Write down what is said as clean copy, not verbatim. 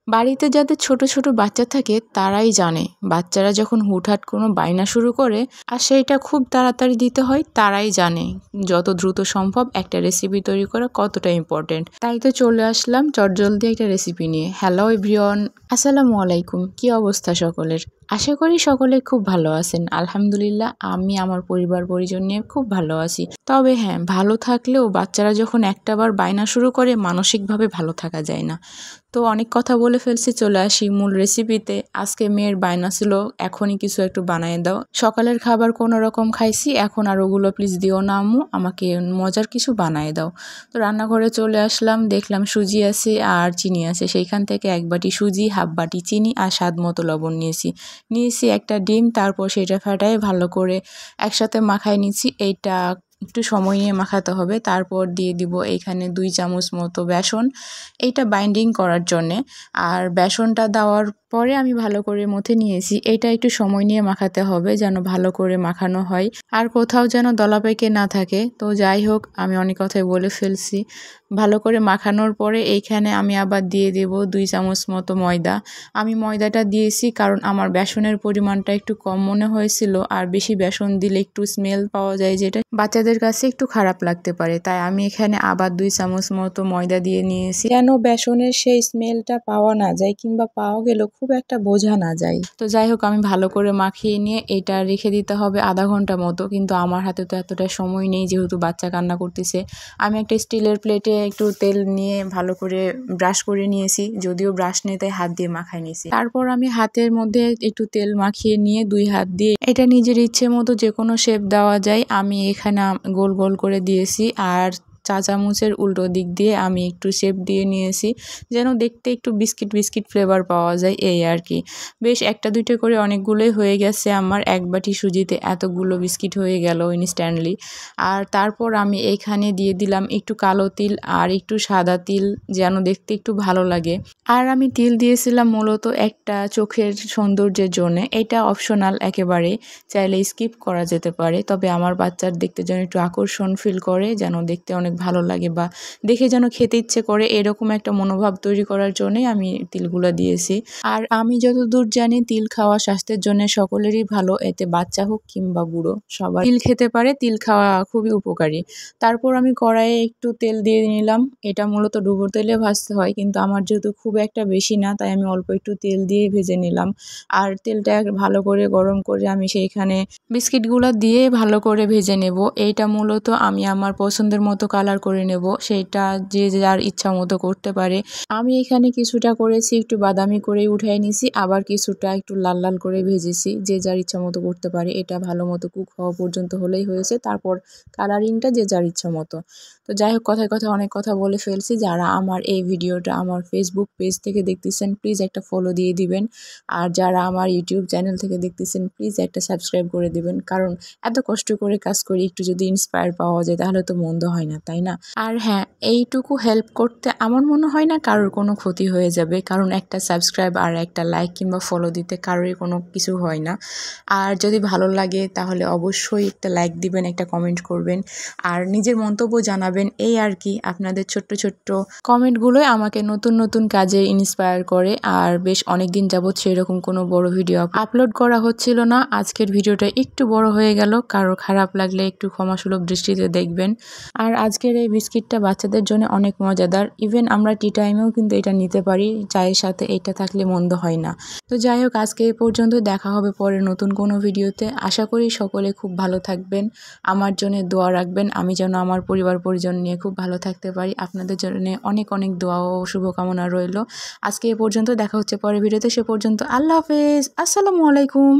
বাড়িতে যাদের ছোট ছোট বাচ্চা থাকে তারাই জানে বাচ্চারা যখন হুটহাট কোনো বায়না শুরু করে আর সেইটা খুব তাড়াতাড়ি দিতে হয় তারাই জানে যত দ্রুত সম্ভব একটা রেসিপি তৈরি করা কতটা ইম্পর্টেন্ট। তাই তো চলে আসলাম চটজলদি একটা রেসিপি নিয়ে। হ্যালো এভরিওয়ান, আসসালামু আলাইকুম। কি অবস্থা সকলের? আশা করি সকলে খুব ভালো আছেন। আলহামদুলিল্লাহ আমি আমার পরিবার পরিজন নিয়ে খুব ভালো আছি। তবে হ্যাঁ, ভালো থাকলেও বাচ্চারা যখন একটাবার বায়না শুরু করে মানসিকভাবে ভালো থাকা যায় না। তো অনেক কথা বলে ফেলছি, চলে আসি মূল রেসিপিতে। আজকে মেয়ের বায়না ছিল এখনই কিছু একটু বানিয়ে দাও। সকালের খাবার কোনো রকম খাইছি, এখন আর ওগুলো প্লিজ দিও না আম্মু, আমাকে মজার কিছু বানিয়ে দাও। তো রান্নাঘরে চলে আসলাম, দেখলাম সুজি আছে আর চিনি আছে। সেইখান থেকে এক বাটি সুজি, হাফ বাটি চিনি আর স্বাদ মতো লবণ নিয়েছি একটা ডিম। তারপর সেটা ফাটায় ভালো করে একসাথে মাখায় নিচ্ছি। এইটা একটু সময় নিয়ে মাখাতে হবে। তারপর দিয়ে দিব এইখানে 2 চামচ মতো বেসন, এইটা বাইন্ডিং করার জন্যে। আর বেসনটা দেওয়ার পরে আমি ভালো করে মথে নিয়েছি। এটা একটু সময় নিয়ে মাখাতে হবে যেন ভালো করে মাখানো হয় আর কোথাও যেন দলা পেকে না থাকে। তো যাই হোক, আমি অনেক কথাই বলে ফেলছি। ভালো করে মাখানোর পরে এইখানে আমি আবার দিয়ে দেব 2 চামচ মতো ময়দা। আমি ময়দাটা দিয়েছি কারণ আমার বেসনের পরিমাণটা একটু কম মনে হয়েছিল, আর বেশি বেসন দিলে একটু স্মেল পাওয়া যায় যেটা বাচ্চাদের কাছে একটু খারাপ লাগতে পারে। তাই আমি এখানে আবার 2 চামচ মতো ময়দা দিয়ে নিয়েছি যেন বেসনের সেই স্মেলটা পাওয়া না যায়, কিংবা পাওয়া গেলেও খুব একটা বোঝা না যায়। তো যাই হোক, আমি ভালো করে মাখিয়ে নিয়ে এটা রেখে দিতে হবে আধা ঘন্টা মতো। কিন্তু আমার হাতে তো এতটা সময় নেই যেহেতু বাচ্চা কান্না করতেছে। আমি একটা স্টিলের প্লেটে একটু তেল নিয়ে ভালো করে ব্রাশ করে নিয়েছি, যদিও ব্রাশ নেই তাই হাত দিয়ে মাখাই নিয়েছি। তারপর আমি হাতের মধ্যে একটু তেল মাখিয়ে নিয়ে 2 হাত দিয়ে এটা নিজের ইচ্ছে মতো যে কোনো শেপ দেওয়া যায়। আমি এখানে গোল গোল করে দিয়েছি আর চা চামচের উল্টো দিক দিয়ে আমি একটু শেপ দিয়ে নিয়েছি যেন দেখতে একটু বিস্কিট বিস্কিট ফ্লেভার পাওয়া যায়, এই আর কি। বেশ একটা দুইটা করে অনেকগুলোই হয়ে গেছে আমার। এক বাটি সুজিতে এতগুলো বিস্কিট হয়ে গেল ইনস্ট্যান্টলি। আর তারপর আমি এইখানে দিয়ে দিলাম একটু কালো তিল আর একটু সাদা তিল যেন দেখতে একটু ভালো লাগে। আর আমি তিল দিয়েছিলাম মূলত একটা চোখের সৌন্দর্যের জন্য। এটা অপশনাল একেবারে, চাইলে স্কিপ করা যেতে পারে। তবে আমার বাচ্চার দেখতে যেন একটু আকর্ষণ ফিল করে, যেন দেখতে অনেক ভালো লাগে বা দেখে যেন খেতে ইচ্ছে করে, এরকম একটা মনোভাব তৈরি করার জন্যই আমি তিলগুলো দিয়েছি। আর আমি যতদূর জানি তিল খাওয়া স্বাস্থ্যের জন্য সকলেরই ভালো, এতে বাচ্চা হোক কিংবা বুড়ো সবাই তিল খেতে পারে। তিল খাওয়া খুবই উপকারী। তারপর আমি কড়াইয়ে একটু তেল দিয়ে নিলাম। এটা মূলত ডুবো তেলে ভাজতে হয়, কিন্তু আমার যেহেতু খুব একটা বেশি না তাই আমি অল্প একটু তেল দিয়ে ভেজে নিলাম। আর তেলটা ভালো করে গরম করে আমি সেইখানে বিস্কিটগুলো দিয়ে ভালো করে ভেজে নেব। এইটা মূলত আমি আমার পছন্দের মতো কালার করে নেব, সেইটা যে যার ইচ্ছা মতো করতে পারে। আমি এখানে কিছুটা করেছি একটু বাদামি করে উঠাই নিছি, আবার কিছুটা একটু লাল লাল করে ভেজেছি, যে যার ইচ্ছা মতো করতে পারে। এটা ভালো মতো কুক হওয়া পর্যন্ত হলেই হয়েছে, তারপর কালারিংটা যে যার ইচ্ছা মতো। তো যাই হোক, কথায় কথায় অনেক কথা বলে ফেলছি। যারা আমার এই ভিডিওটা আমার ফেসবুক পেজ থেকে দেখতেছেন প্লিজ একটা ফলো দিয়ে দিবেন, আর যারা আমার ইউটিউব চ্যানেল থেকে দেখতেছেন প্লিজ একটা সাবস্ক্রাইব করে দিবেন। কারণ এত কষ্ট করে কাজ করি, একটু যদি ইন্সপায়ার পাওয়া যায় তাহলে তো মন্দ হয় না, তাই না? আর হ্যাঁ, এইটুকু হেল্প করতে আমার মনে হয় না কারোর কোনো ক্ষতি হয়ে যাবে, কারণ একটা সাবস্ক্রাইব আর একটা লাইক কিংবা ফলো দিতে কারোরই কোনো কিছু হয় না। আর যদি ভালো লাগে তাহলে অবশ্যই একটা লাইক দিবেন, একটা কমেন্ট করবেন আর নিজের মন্তব্য জানাবেন, এই আর কি। আপনাদের ছোট্ট ছোট্ট কমেন্টগুলোই আমাকে নতুন নতুন কাজে ইন্সপায়ার করে। আর বেশ অনেকদিন যাবৎ সেরকম কোনো বড় ভিডিও আপলোড করা হচ্ছিল না। আজকের ভিডিওটা একটু বড় হয়ে গেল, কারো খারাপ লাগলে একটু ক্ষমাসুলভ দৃষ্টিতে দেখবেন। আর আজকের এই বিস্কিটটা বাচ্চাদের জন্য অনেক মজাদার, ইভেন আমরা টি টাইমেও কিন্তু এটা নিতে পারি, চায়ের সাথে এটা থাকলে মন্দ হয় না। তো যাই হোক, আজকে এই পর্যন্ত, দেখা হবে পরে নতুন কোনো ভিডিওতে। আশা করি সকলে খুব ভালো থাকবেন, আমার জন্য দোয়া রাখবেন, আমি যেন আমার পরিবার পরিজন নিয়ে খুব ভালো থাকতে পারি। আপনাদের জন্য অনেক অনেক দোয়া ও শুভকামনা রইল। আজকে এ পর্যন্ত, দেখা হচ্ছে পরের ভিডিওতে। সে পর্যন্ত আল্লাহ হাফেজ, আসসালামু আলাইকুম।